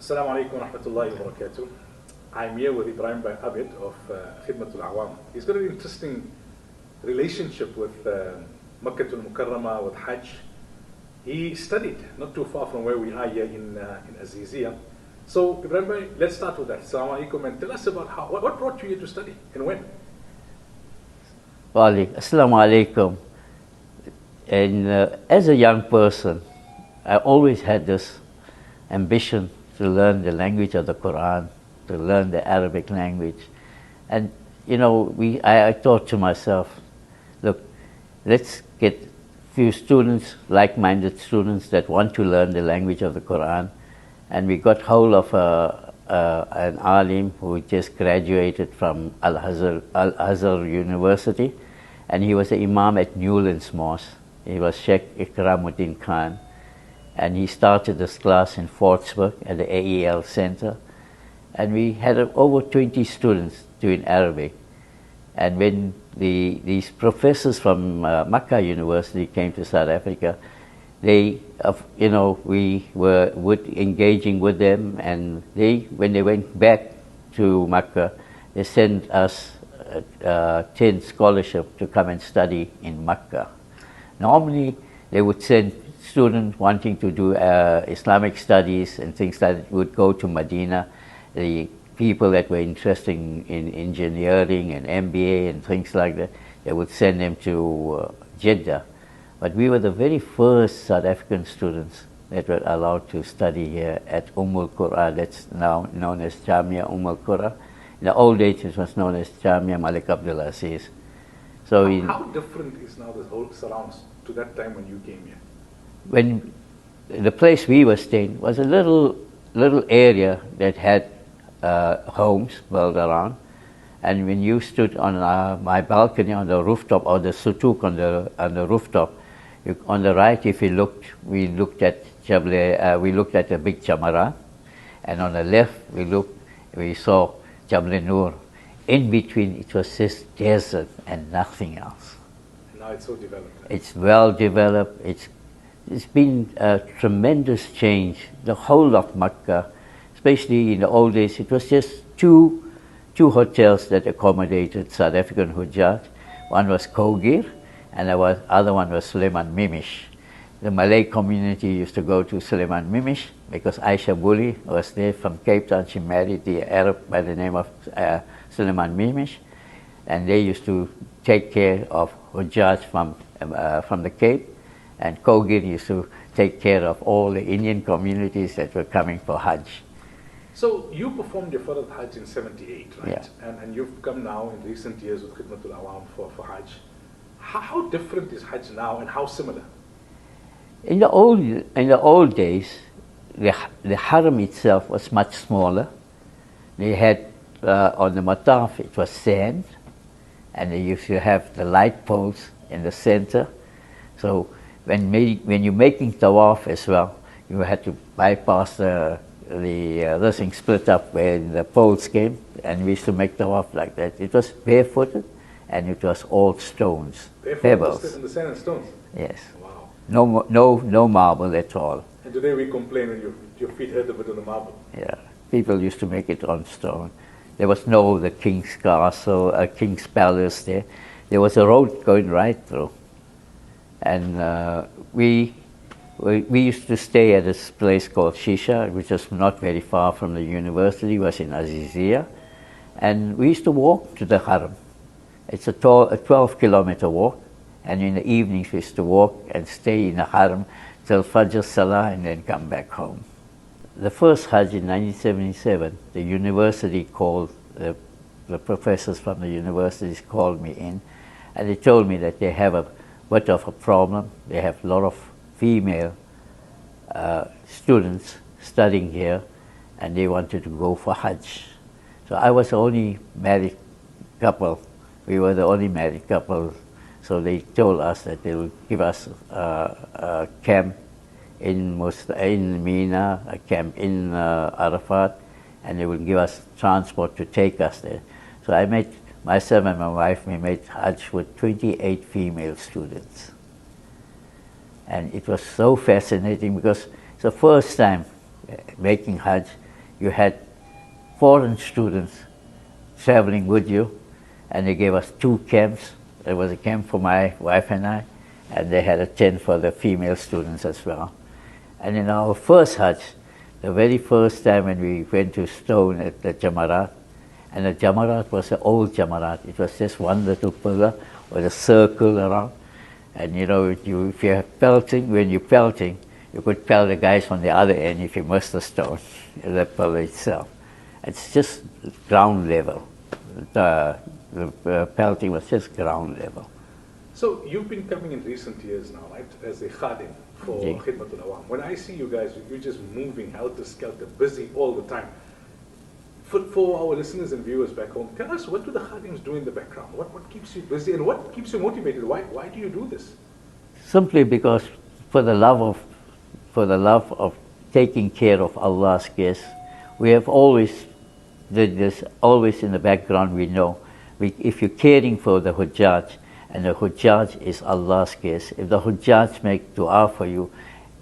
Assalamu alaikum wa rahmatullahi wa barakatuh. I'm here with Ibrahim bin Abid of Khidmatul Awam. He's got an interesting relationship with Makkah al-Mukarramah, with Hajj. He studied not too far from where we are here in Azizia. So Ibrahim, let's start with that. Assalamu alaikum, and tell us about what brought you here to study and when? Assalamu alaikum. And as a young person, I always had this ambition to learn the language of the Quran, to learn the Arabic language. And you know, I thought to myself, look, let's get few students, like-minded students that want to learn the language of the Quran. And we got hold of an alim who just graduated from Al-Azhar University, and he was an imam at Newlands Mosque. He was Sheikh Ikramuddin Khan, and he started this class in Fordsburg at the AEL Center. And we had over 20 students doing Arabic. And when these professors from Makkah University came to South Africa, we were engaging with them, and when they went back to Makkah, they sent us 10 scholarship to come and study in Makkah. Normally, they would send students wanting to do Islamic studies and things like that would go to Medina. The people that were interested in engineering and MBA and things like that, they would send them to Jeddah. But we were the very first South African students that were allowed to study here at al-Qurā, that's now known as Jamia al-Qurā. In the old days, it was known as Jamia Malik Abdul Aziz. So how different is now the whole surrounds to that time when you came here? When the place we were staying was a little area that had homes built around, and when you stood on my balcony on the rooftop, or the sutuk on the rooftop, on the right, if you looked, we looked at the big Jamara, and on the left we saw Jabal Nur. In between, it was just desert and nothing else. And now it's so developed. It's well developed. It's been a tremendous change. The whole of Makkah, especially in the old days, it was just two hotels that accommodated South African Ḥujjāj. One was Kogir, and the other one was Sulaimaan Mimish. The Malay community used to go to Sulaimaan Mimish because Aisha Buli was there from Cape Town. She married the Arab by the name of Sulaimaan Mimish, and they used to take care of Ḥujjāj from the Cape, and Kogir used to take care of all the Indian communities that were coming for Hajj. So you performed your first Hajj in 78, right? Yeah. And you've come now in recent years with Khidmatul Awam for Hajj. How different is Hajj now, and how similar? In the old days, the Haram itself was much smaller. They had on the Mataf, it was sand, and they used to have the light poles in the center. So when you're making tawaf as well, you had to bypass the thing split up where the poles came, and we used to make tawaf like that. It was barefooted, and it was all stones, pebbles. In the sand and stones? Yes. Wow. No marble at all. And today we complain when your feet hurt a bit on the marble. Yeah, people used to make it on stone. There was the king's castle, king's palace there. There was a road going right through. And we used to stay at this place called Shisha, which was not very far from the university. It was in Azizia. And we used to walk to the Haram. It's a 12-kilometer walk. And in the evenings we used to walk and stay in the Haram till Fajr Salah and then come back home. The first Hajj in 1977, the university called, the professors from the universities called me in, and they told me that they have a bit of a problem. They have a lot of female students studying here, and they wanted to go for Hajj. So I was the only married couple. We were the only married couple. So they told us that they would give us a camp in Mina, a camp in Arafat, and they would give us transport to take us there. So myself and my wife, we made Hajj with 28 female students. And it was so fascinating because it's the first time making Hajj, you had foreign students traveling with you, and they gave us 2 camps. There was a camp for my wife and I, and they had a tent for the female students as well. And in our first Hajj, the very first time when we went to stone at the Jamarat, and the Jamarat was an old Jamarat. It was just one little pillar with a circle around. And you know, if you're pelting, when you're pelting, you could pelt the guys on the other end if you missed the stone, the pillar itself. It's just ground level. The pelting was just ground level. So you've been coming in recent years now, right, as a khadim for Khidmatul Awam. When I see you guys, you're just moving helter-skelter, busy all the time. For our listeners and viewers back home, tell us, what do the khadims do in the background? What keeps you busy and what keeps you motivated? Why do you do this? Simply because for the love of taking care of Allah's guests, we have always did this, always in the background we know. If you're caring for the Ḥujjāj, and the Ḥujjāj is Allah's guest, if the Ḥujjāj make dua for you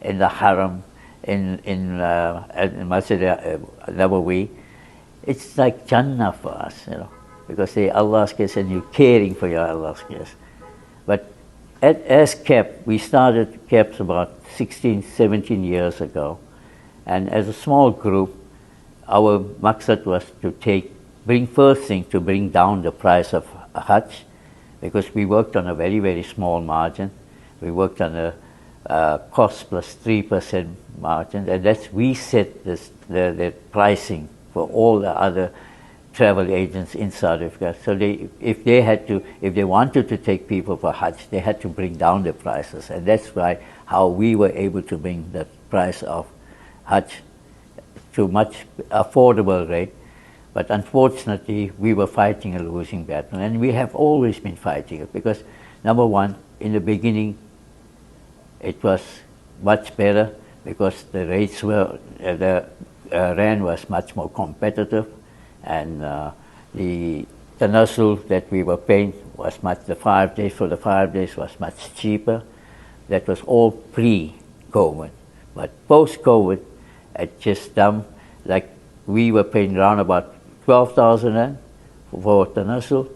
in the haram, in Masjid Nabawi, it's like Jannah for us, you know, because they're Allah's guest and you're caring for your Allah's guest. But as KEP, we started KEPs about 16, 17 years ago, and as a small group, our maqsad was to bring down the price of Hajj, because we worked on a very, very small margin. We worked on a cost plus 3% margin, and we set the pricing for all the other travel agents in South Africa. So if they wanted to take people for Hajj, they had to bring down the prices, and that's how we were able to bring the price of Hajj to much affordable rate. But unfortunately, we were fighting a losing battle, and we have always been fighting it, because number one, in the beginning, it was much better because the rates were, the rand was much more competitive, and the tanassul that we were paying was the 5 days for the 5 days was much cheaper. That was all pre-COVID. But post-COVID, it just like we were paying around about 12,000 rand for tanassul.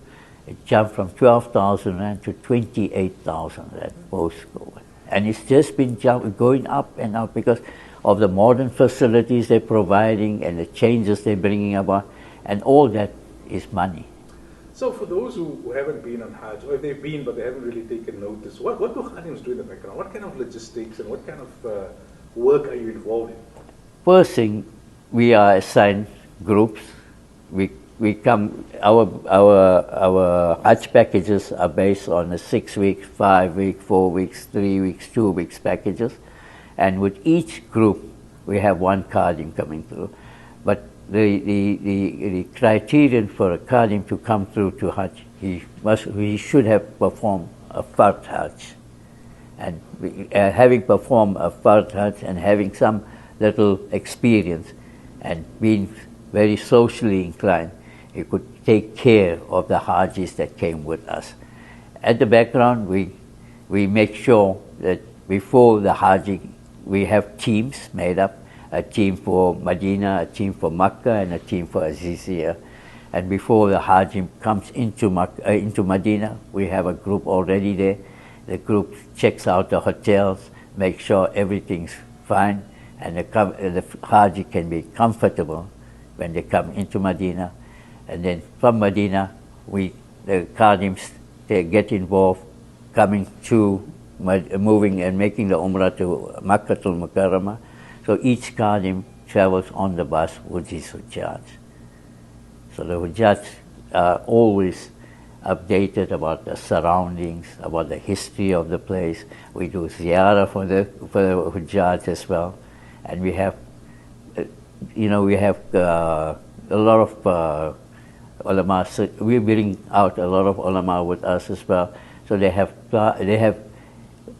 It jumped from 12,000 rand to 28,000 rand post-COVID. And it's just been going up and up because of the modern facilities they're providing and the changes they're bringing about, and all that is money. So for those who haven't been on Hajj, or if they've been but they haven't really taken notice, what do khadims do in the background? What kind of logistics and what kind of work are you involved in? First thing, we are assigned groups. We come, our Hajj packages are based on a 6 week, 5 week, 4 weeks, 3 weeks, 2 weeks packages. And with each group, we have one khadim coming through. But the criterion for a khadim to come through to Hajj, he should have performed a Fard Hajj. And having performed a Fard Hajj and having some little experience and being very socially inclined, he could take care of the Hajis that came with us. At the background, we make sure that before the Hajj, we have teams made up, a team for Medina, a team for Makkah, and a team for Azizia. And before the Hajj comes into Medina, we have a group already there. The group checks out the hotels, makes sure everything's fine, and the Hajj can be comfortable when they come into Medina. And then from Medina, the Khadims, they get involved, moving and making the Umrah to Makkatul Mukarramah. So each Khadim travels on the bus with his Ḥujjāj. So the Ḥujjāj are always updated about the surroundings, about the history of the place. We do ziyarah for the Ḥujjāj as well. And we have, a lot of ulama. So we bring out a lot of ulama with us as well. So they have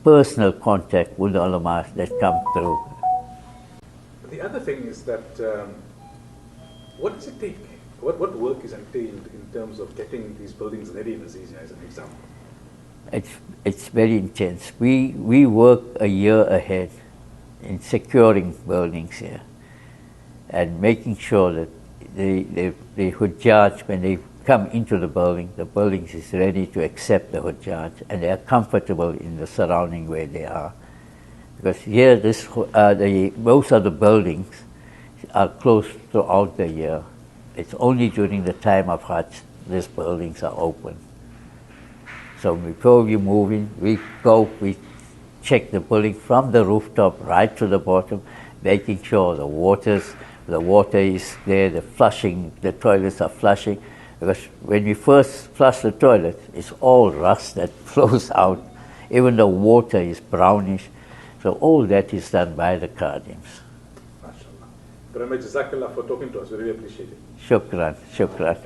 personal contact with the ulama that come through. The other thing is that what does it take? What work is entailed in terms of getting these buildings ready in Azizia, as an example? It's very intense. We work a year ahead in securing buildings here. and making sure that the Ḥujjāj, when they come into the building is ready to accept the Ḥujjāj, and they are comfortable in the surrounding where they are. Because here, most of the buildings are closed throughout the year. It's only during the time of Hajj these buildings are open. So before we move in, we check the building from the rooftop right to the bottom, making sure the water is there, the toilets are flushing. Because when we first flush the toilet, it's all rust that flows out. Even the water is brownish. So all that is done by the Khadims. MashaAllah. Brahma, Jazakallah for talking to us. We really appreciate it. Shukran, shukran.